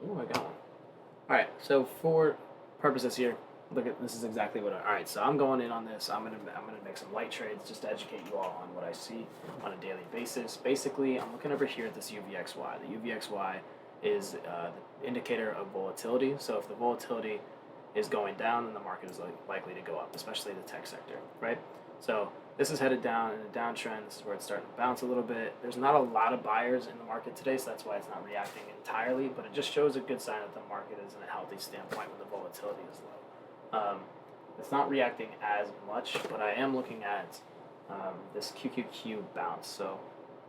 Oh, I got one. All right. So for purposes here, look at this is exactly what. All right. So I'm going in on this. I'm gonna make some light trades just to educate you all on what I see on a daily basis. Basically, I'm looking over here at this UVXY. The UVXY is the indicator of volatility. So if the volatility is going down, then the market is likely to go up, especially the tech sector, right? So this is headed down in a downtrend. This is where it's starting to bounce a little bit. There's not a lot of buyers in the market today, so that's why it's not reacting entirely, but it just shows a good sign that the market is in a healthy standpoint when the volatility is low. It's not reacting as much, but I am looking at this QQQ bounce. So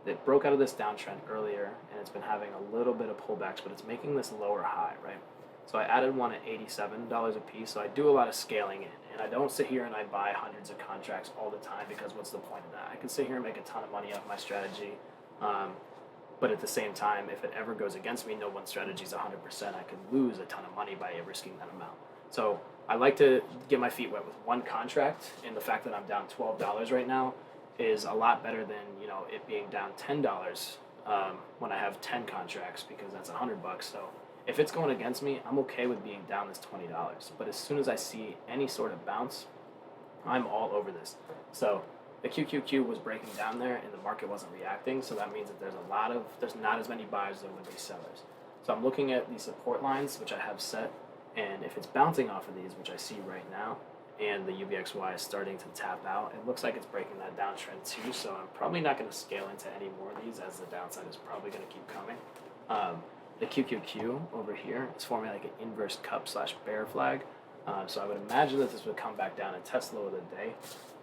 it broke out of this downtrend earlier, and it's been having a little bit of pullbacks, but it's making this lower high, right? So I added one at $87 a piece. So I do a lot of scaling in, and I don't sit here and I buy hundreds of contracts all the time because what's the point of that? I can sit here and make a ton of money off my strategy, but at the same time, if it ever goes against me, no one strategy is 100%. I could lose a ton of money by risking that amount. So I like to get my feet wet with one contract, and the fact that I'm down $12 right now is a lot better than it being down $10 when I have 10 contracts because that's $100. So if it's going against me, I'm okay with being down this $20. But as soon as I see any sort of bounce, I'm all over this. So the QQQ was breaking down there and the market wasn't reacting. So that means that there's not as many buyers as there would be sellers. So I'm looking at these support lines, which I have set. And if it's bouncing off of these, which I see right now, and the UVXY is starting to tap out, it looks like it's breaking that downtrend too. So I'm probably not going to scale into any more of these as the downside is probably going to keep coming. The QQQ over here is forming like an inverse cup / bear flag. So I would imagine that this would come back down and test low of the day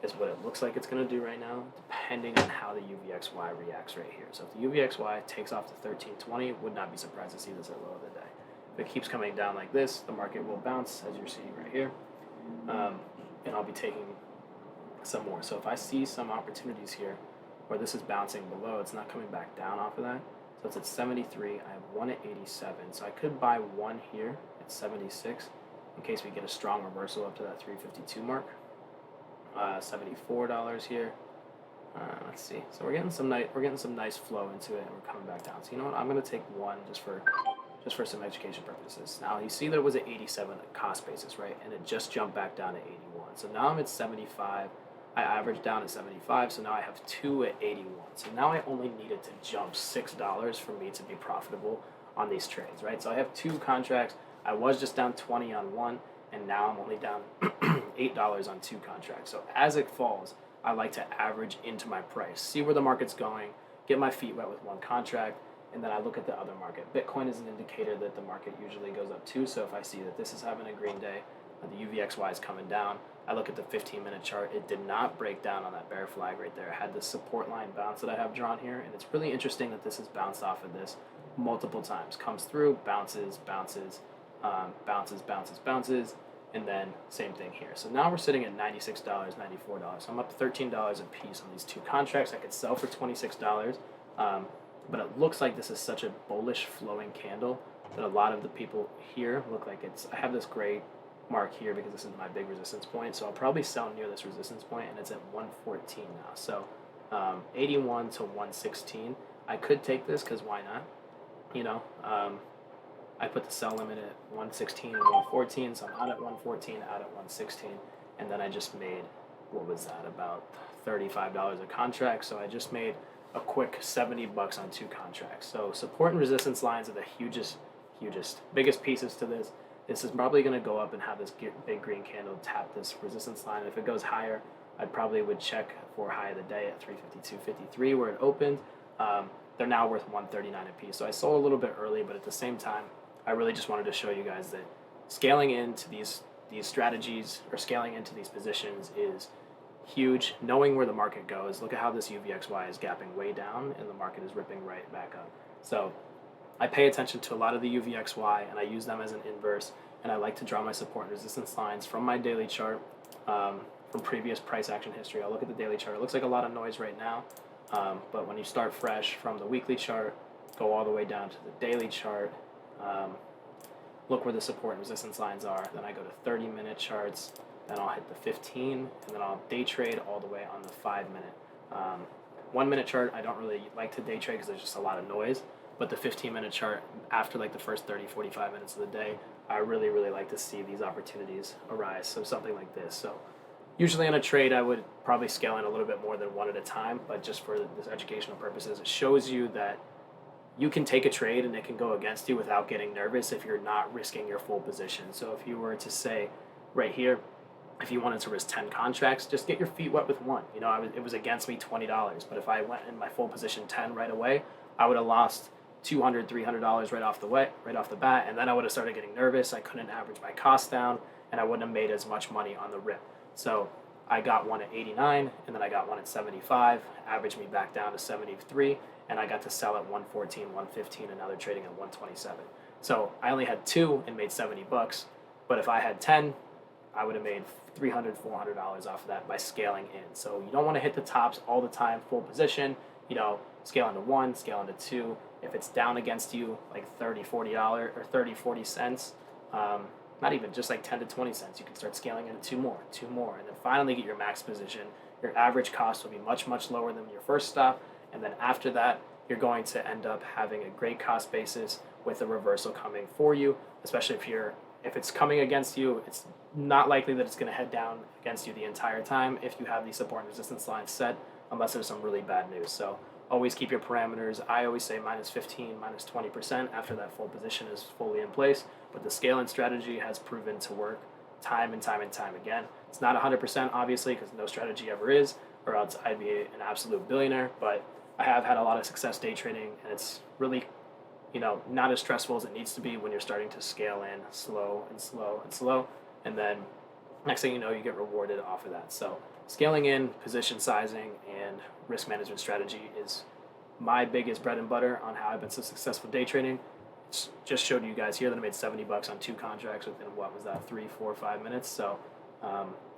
is what it looks like it's going to do right now, depending on how the UVXY reacts right here. So if the UVXY takes off to 1320, would not be surprised to see this at low of the day. If it keeps coming down like this, the market will bounce, as you're seeing right here, and I'll be taking some more. So if I see some opportunities here where this is bouncing below, it's not coming back down off of that. So it's at 73. I have one at 87. So I could buy one here at 76 in case we get a strong reversal up to that 352 mark. $74 here. Let's see. So we're getting some nice flow into it, and we're coming back down. So you know what? I'm gonna take one just for some education purposes. Now you see that it was at 87 cost basis, right? And it just jumped back down to 81. So now I'm at 75. I averaged down at 75, so now I have two at 81. So now I only needed to jump $6 for me to be profitable on these trades, right? So I have two contracts. I was just down 20 on one, and now I'm only down $8 on two contracts. So as it falls, I like to average into my price, see where the market's going, get my feet wet with one contract, and then I look at the other market. Bitcoin is an indicator that the market usually goes up too. So if I see that this is having a green day, the UVXY is coming down, I look at the 15-minute chart. It did not break down on that bear flag right there. It had this support line bounce that I have drawn here, and it's really interesting that this has bounced off of this multiple times. Comes through, bounces, bounces, and then same thing here. So now we're sitting at $96, $94. So I'm up $13 a piece on these two contracts. I could sell for $26, but it looks like this is such a bullish flowing candle that a lot of the people here look like I have this gray mark here because this is my big resistance point. So I'll probably sell near this resistance point, and it's at 114 now. So 81 to 116. I could take this because why not? I put the sell limit at 116 and 114, so I'm out at 114, out at 116, and then I just made, what was that, about $35 a contract, so I just made a quick $70 on two contracts. So support and resistance lines are the biggest pieces to this. This is probably going to go up and have this big green candle tap this resistance line. If it goes higher, I probably would check for high of the day at 352.53 where it opened. They're now worth $139 a piece. So I sold a little bit early, but at the same time, I really just wanted to show you guys that scaling into these strategies or scaling into these positions is huge. Knowing where the market goes, look at how this UVXY is gapping way down and the market is ripping right back up. So I pay attention to a lot of the UVXY and I use them as an inverse, and I like to draw my support and resistance lines from my daily chart, from previous price action history. I'll look at the daily chart. It looks like a lot of noise right now, but when you start fresh from the weekly chart, go all the way down to the daily chart, look where the support and resistance lines are. Then I go to 30-minute charts, then I'll hit the 15, and then I'll day trade all the way on the 5-minute. 1-minute chart, I don't really like to day trade because there's just a lot of noise. but the 15-minute chart after like the first 30, 45 minutes of the day, I really, really like to see these opportunities arise. So something like this. So usually in a trade, I would probably scale in a little bit more than one at a time, but just for this educational purposes, it shows you that you can take a trade and it can go against you without getting nervous if you're not risking your full position. So if you were to say right here, if you wanted to risk 10 contracts, just get your feet wet with one. You know, it was against me $20, but if I went in my full position 10 right away, I would have lost $200, $300 right off the bat, and then I would have started getting nervous. I couldn't average my costs down, and I wouldn't have made as much money on the rip. So I got one at 89, and then I got one at 75, averaged me back down to 73, and I got to sell at 114, 115, and now they're trading at 127. So I only had two and made $70, but if I had 10, I would have made $300, $400 off of that by scaling in. So you don't want to hit the tops all the time, full position. You know, scale into one, scale into two. If it's down against you, like $30, $40 or 30, 40 cents, not even, just like 10 to 20 cents, you can start scaling into two more, and then finally get your max position. Your average cost will be much, much lower than your first stop, and then after that, you're going to end up having a great cost basis with a reversal coming for you, especially if it's coming against you. It's not likely that it's going to head down against you the entire time if you have these support and resistance lines set, unless there's some really bad news. So always keep your parameters. I always say minus 15, minus 20% after that full position is fully in place. But the scale-in strategy has proven to work time and time and time again. It's not 100%, obviously, because no strategy ever is, or else I'd be an absolute billionaire. But I have had a lot of success day trading, and it's really, not as stressful as it needs to be when you're starting to scale in slow and slow and slow. And then next thing you know, you get rewarded off of that. So scaling in, position sizing, and risk management strategy is my biggest bread and butter on how I've been so successful day trading. Just showed you guys here that I made $70 on two contracts within, 3, 4, 5 minutes. So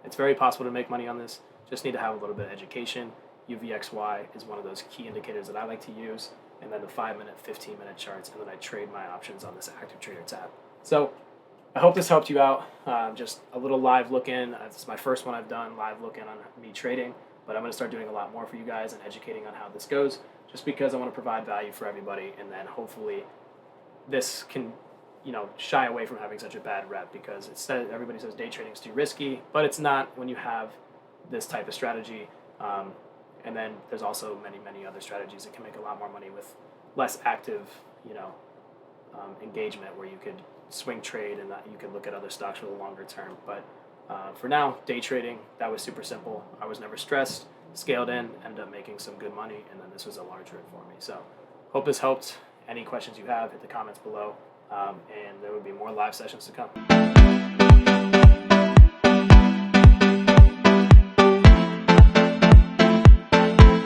it's very possible to make money on this. Just need to have a little bit of education. UVXY is one of those key indicators that I like to use, and then the 5-minute, 15-minute charts, and then I trade my options on this active trader tab. So I hope this helped you out. Just a little live look-in. This is my first one I've done, live look-in on me trading, but I'm going to start doing a lot more for you guys and educating on how this goes, just because I want to provide value for everybody, and then hopefully this can, shy away from having such a bad rep, because everybody says day trading is too risky, but it's not when you have this type of strategy. And then there's also many, many other strategies that can make a lot more money with less active, engagement, where you could swing trade and you could look at other stocks for the longer term. But for now, day trading, that was super simple. I was never stressed, scaled in, ended up making some good money, and then this was a large rip for me. So hope this helped. Any questions you have, hit the comments below, and there will be more live sessions to come.